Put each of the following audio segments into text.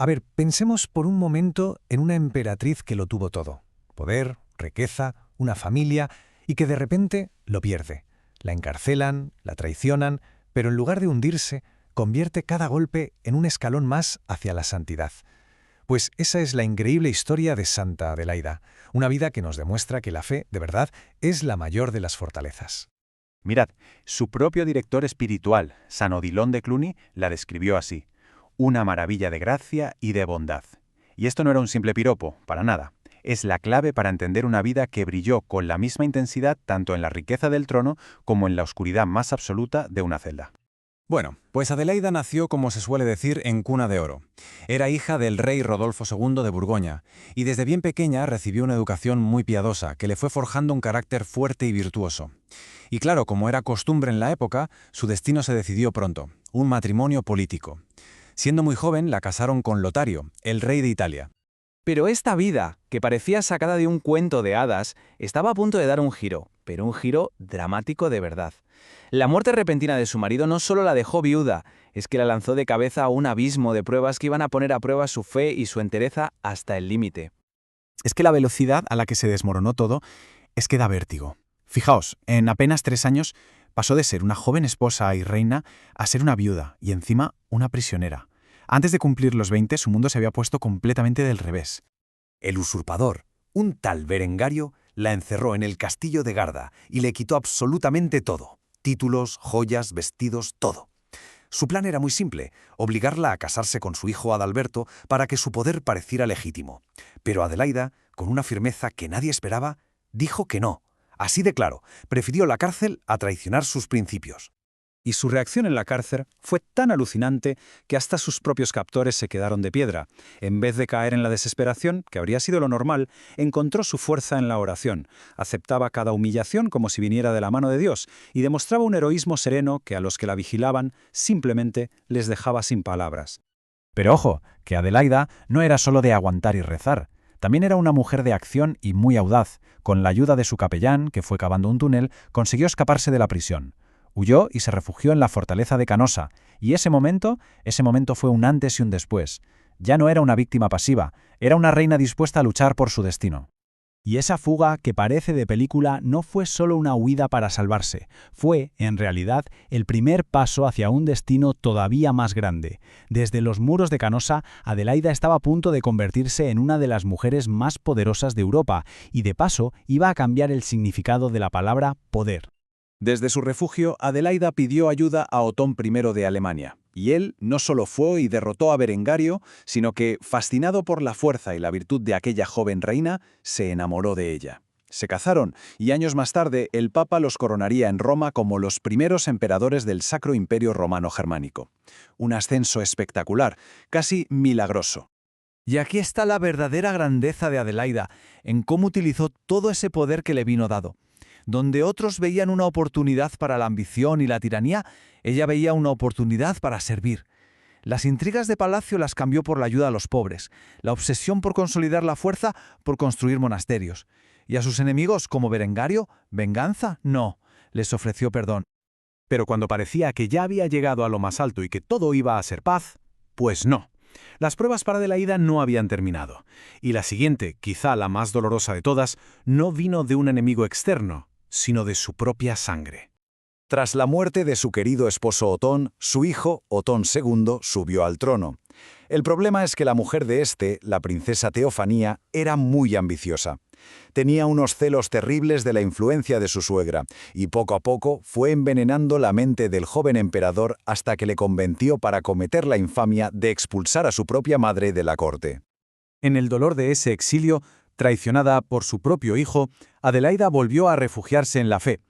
A ver, pensemos por un momento en una emperatriz que lo tuvo todo. Poder, riqueza, una familia, y que de repente lo pierde. La encarcelan, la traicionan, pero en lugar de hundirse, convierte cada golpe en un escalón más hacia la santidad. Pues esa es la increíble historia de Santa Adelaida, una vida que nos demuestra que la fe, de verdad, es la mayor de las fortalezas. Mirad, su propio director espiritual, San Odilon de Cluny, la describió así: una maravilla de gracia y de bondad. Y esto no era un simple piropo, para nada. Es la clave para entender una vida que brilló con la misma intensidad tanto en la riqueza del trono como en la oscuridad más absoluta de una celda. Bueno, pues Adelaida nació, como se suele decir, en cuna de oro. Era hija del rey Rodolfo II de Borgoña, y desde bien pequeña recibió una educación muy piadosa, que le fue forjando un carácter fuerte y virtuoso. Y claro, como era costumbre en la época, su destino se decidió pronto: un matrimonio político. Siendo muy joven, la casaron con Lotario, el rey de Italia. Pero esta vida, que parecía sacada de un cuento de hadas, estaba a punto de dar un giro, pero un giro dramático de verdad. La muerte repentina de su marido no solo la dejó viuda, es que la lanzó de cabeza a un abismo de pruebas que iban a poner a prueba su fe y su entereza hasta el límite. Es que la velocidad a la que se desmoronó todo es que da vértigo. Fijaos, en apenas 3 años pasó de ser una joven esposa y reina a ser una viuda y encima una prisionera. Antes de cumplir los 20, su mundo se había puesto completamente del revés. El usurpador, un tal Berengario, la encerró en el castillo de Garda y le quitó absolutamente todo: títulos, joyas, vestidos, todo. Su plan era muy simple: obligarla a casarse con su hijo Adalberto para que su poder pareciera legítimo. Pero Adelaida, con una firmeza que nadie esperaba, dijo que no. Así de claro, prefirió la cárcel a traicionar sus principios. Y su reacción en la cárcel fue tan alucinante que hasta sus propios captores se quedaron de piedra. En vez de caer en la desesperación, que habría sido lo normal, encontró su fuerza en la oración. Aceptaba cada humillación como si viniera de la mano de Dios y demostraba un heroísmo sereno que a los que la vigilaban simplemente les dejaba sin palabras. Pero ojo, que Adelaida no era solo de aguantar y rezar. También era una mujer de acción y muy audaz. Con la ayuda de su capellán, que fue cavando un túnel, consiguió escaparse de la prisión. Huyó y se refugió en la fortaleza de Canosa, y ese momento fue un antes y un después. Ya no era una víctima pasiva, era una reina dispuesta a luchar por su destino. Y esa fuga, que parece de película, no fue solo una huida para salvarse, fue, en realidad, el primer paso hacia un destino todavía más grande. Desde los muros de Canosa, Adelaida estaba a punto de convertirse en una de las mujeres más poderosas de Europa, y de paso iba a cambiar el significado de la palabra poder. Desde su refugio, Adelaida pidió ayuda a Otón I de Alemania, y él no solo fue y derrotó a Berengario, sino que, fascinado por la fuerza y la virtud de aquella joven reina, se enamoró de ella. Se casaron, y años más tarde el Papa los coronaría en Roma como los primeros emperadores del Sacro Imperio Romano Germánico. Un ascenso espectacular, casi milagroso. Y aquí está la verdadera grandeza de Adelaida, en cómo utilizó todo ese poder que le vino dado. Donde otros veían una oportunidad para la ambición y la tiranía, ella veía una oportunidad para servir. Las intrigas de palacio las cambió por la ayuda a los pobres, la obsesión por consolidar la fuerza por construir monasterios. Y a sus enemigos, como Berengario, venganza, no, les ofreció perdón. Pero cuando parecía que ya había llegado a lo más alto y que todo iba a ser paz, pues no. Las pruebas para Adelaida no habían terminado. Y la siguiente, quizá la más dolorosa de todas, no vino de un enemigo externo, sino de su propia sangre. Tras la muerte de su querido esposo Otón, su hijo, Otón II, subió al trono. El problema es que la mujer de este, la princesa Teofanía, era muy ambiciosa. Tenía unos celos terribles de la influencia de su suegra, y poco a poco fue envenenando la mente del joven emperador hasta que le convenció para cometer la infamia de expulsar a su propia madre de la corte. En el dolor de ese exilio, traicionada por su propio hijo, Adelaida volvió a refugiarse en la fe.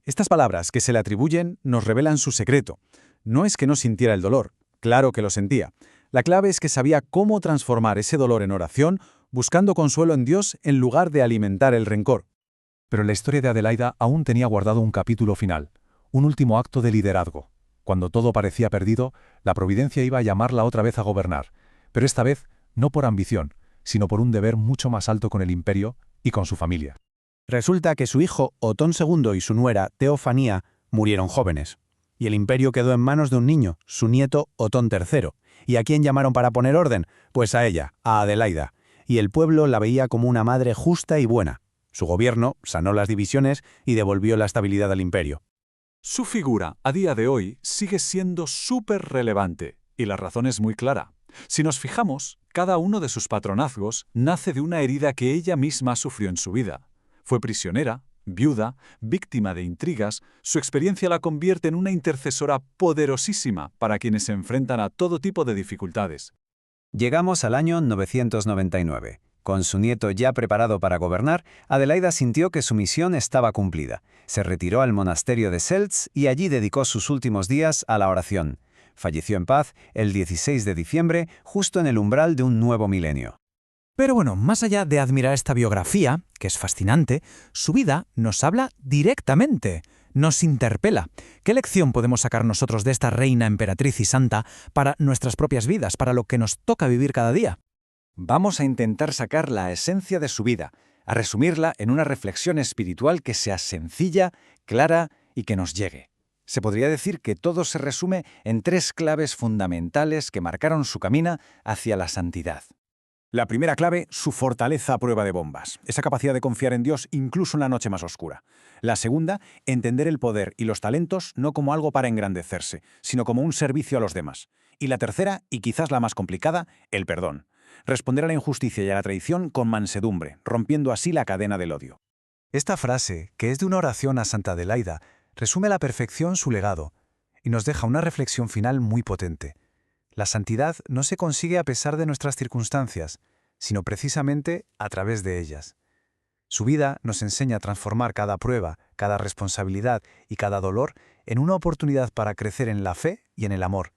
Estas palabras que se le atribuyen nos revelan su secreto. No es que no sintiera el dolor, claro que lo sentía. La clave es que sabía cómo transformar ese dolor en oración, buscando consuelo en Dios en lugar de alimentar el rencor. Pero la historia de Adelaida aún tenía guardado un capítulo final, un último acto de liderazgo. Cuando todo parecía perdido, la providencia iba a llamarla otra vez a gobernar, pero esta vez no por ambición, sino por un deber mucho más alto con el imperio y con su familia. Resulta que su hijo Otón II y su nuera Teofanía murieron jóvenes. y el imperio quedó en manos de un niño, su nieto Otón III. ¿Y a quién llamaron para poner orden? Pues a ella, a Adelaida. Y el pueblo la veía como una madre justa y buena. Su gobierno sanó las divisiones y devolvió la estabilidad al imperio. Su figura, a día de hoy, sigue siendo súper relevante, y la razón es muy clara. Si nos fijamos, cada uno de sus patronazgos nace de una herida que ella misma sufrió en su vida. Fue prisionera, viuda, víctima de intrigas, su experiencia la convierte en una intercesora poderosísima para quienes se enfrentan a todo tipo de dificultades. Llegamos al año 999. Con su nieto ya preparado para gobernar, Adelaida sintió que su misión estaba cumplida. Se retiró al monasterio de Seltz y allí dedicó sus últimos días a la oración. Falleció en paz el 16 de diciembre, justo en el umbral de un nuevo milenio. Pero bueno, más allá de admirar esta biografía, que es fascinante, su vida nos habla directamente, nos interpela. ¿Qué lección podemos sacar nosotros de esta reina, emperatriz y santa para nuestras propias vidas, para lo que nos toca vivir cada día? Vamos a intentar sacar la esencia de su vida, a resumirla en una reflexión espiritual que sea sencilla, clara y que nos llegue. Se podría decir que todo se resume en 3 claves fundamentales que marcaron su camino hacia la santidad. La primera clave, su fortaleza a prueba de bombas, esa capacidad de confiar en Dios incluso en la noche más oscura. La segunda, entender el poder y los talentos no como algo para engrandecerse, sino como un servicio a los demás. Y la tercera, y quizás la más complicada, el perdón. Responder a la injusticia y a la traición con mansedumbre, rompiendo así la cadena del odio. Esta frase, que es de una oración a Santa Adelaida, resume a la perfección su legado y nos deja una reflexión final muy potente. La santidad no se consigue a pesar de nuestras circunstancias, sino precisamente a través de ellas. Su vida nos enseña a transformar cada prueba, cada responsabilidad y cada dolor en una oportunidad para crecer en la fe y en el amor,